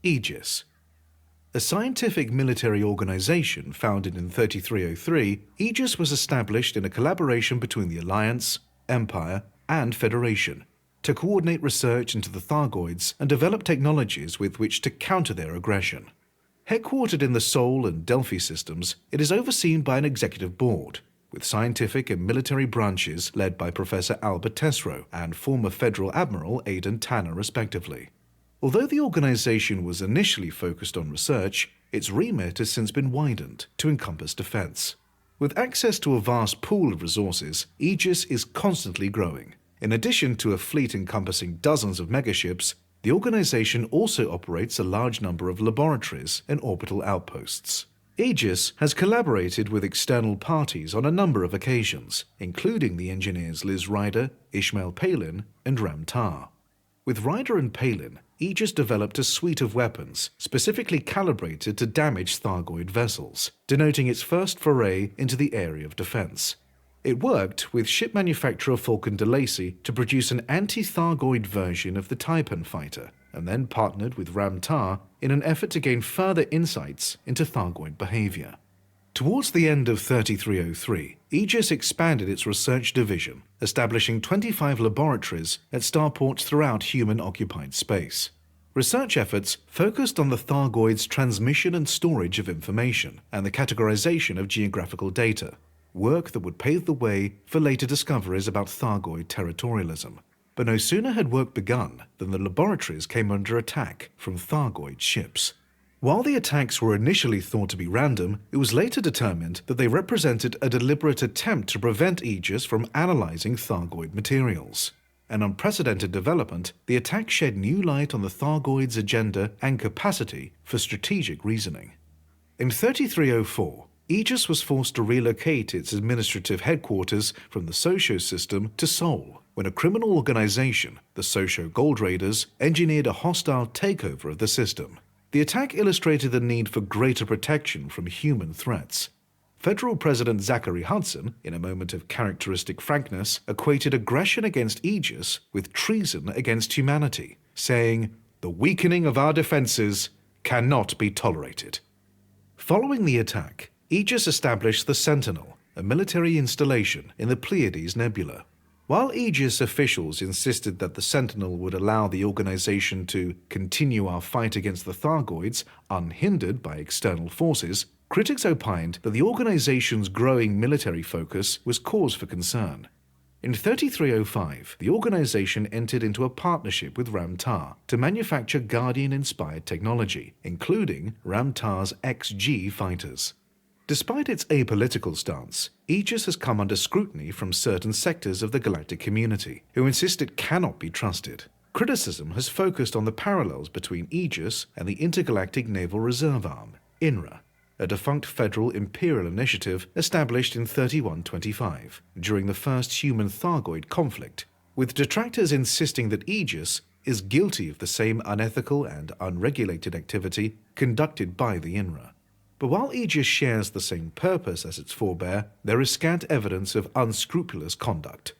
AEGIS. A scientific military organization founded in 3303, AEGIS was established in a collaboration between the Alliance, Empire, and Federation to coordinate research into the Thargoids and develop technologies with which to counter their aggression. Headquartered in the Sol and Delphi systems, it is overseen by an executive board, with scientific and military branches led by Professor Albert Tesreau and former Federal Admiral Aidan Tanner respectively. Although the organization was initially focused on research, its remit has since been widened to encompass defense. With access to a vast pool of resources, AEGIS is constantly growing. In addition to a fleet encompassing dozens of megaships, the organization also operates a large number of laboratories and orbital outposts. AEGIS has collaborated with external parties on a number of occasions, including the engineers Liz Ryder, Ishmael Palin, and Ram Tah. With Ryder and Palin, AEGIS developed a suite of weapons specifically calibrated to damage Thargoid vessels, denoting its first foray into the area of defense. It worked with ship manufacturer Falcon de Lacy to produce an anti-Thargoid version of the Taipan fighter, and then partnered with Ram Tah in an effort to gain further insights into Thargoid behavior. Towards the end of 3303, AEGIS expanded its research division, establishing 25 laboratories at starports throughout human-occupied space. Research efforts focused on the Thargoids' transmission and storage of information and the categorization of geographical data, work that would pave the way for later discoveries about Thargoid territorialism. But no sooner had work begun than the laboratories came under attack from Thargoid ships. While the attacks were initially thought to be random, it was later determined that they represented a deliberate attempt to prevent AEGIS from analyzing Thargoid materials. An unprecedented development, the attack shed new light on the Thargoids' agenda and capacity for strategic reasoning. In 3304, AEGIS was forced to relocate its administrative headquarters from the Socio system to Sol, when a criminal organization, the Socio Gold Raiders, engineered a hostile takeover of the system. The attack illustrated the need for greater protection from human threats. Federal President Zachary Hudson, in a moment of characteristic frankness, equated aggression against AEGIS with treason against humanity, saying, "The weakening of our defenses cannot be tolerated." Following the attack, AEGIS established the Sentinel, a military installation in the Pleiades Nebula. While AEGIS officials insisted that the Sentinel would allow the organization to continue our fight against the Thargoids unhindered by external forces, critics opined that the organization's growing military focus was cause for concern. In 3305, the organization entered into a partnership with Ram Tah to manufacture Guardian-inspired technology, including Ram Tah's XG fighters. Despite its apolitical stance, AEGIS has come under scrutiny from certain sectors of the galactic community, who insist it cannot be trusted. Criticism has focused on the parallels between AEGIS and the Intergalactic Naval Reserve Arm, INRA, a defunct federal imperial initiative established in 3125 during the first human-Thargoid conflict, with detractors insisting that AEGIS is guilty of the same unethical and unregulated activity conducted by the INRA. But while AEGIS shares the same purpose as its forebear, there is scant evidence of unscrupulous conduct.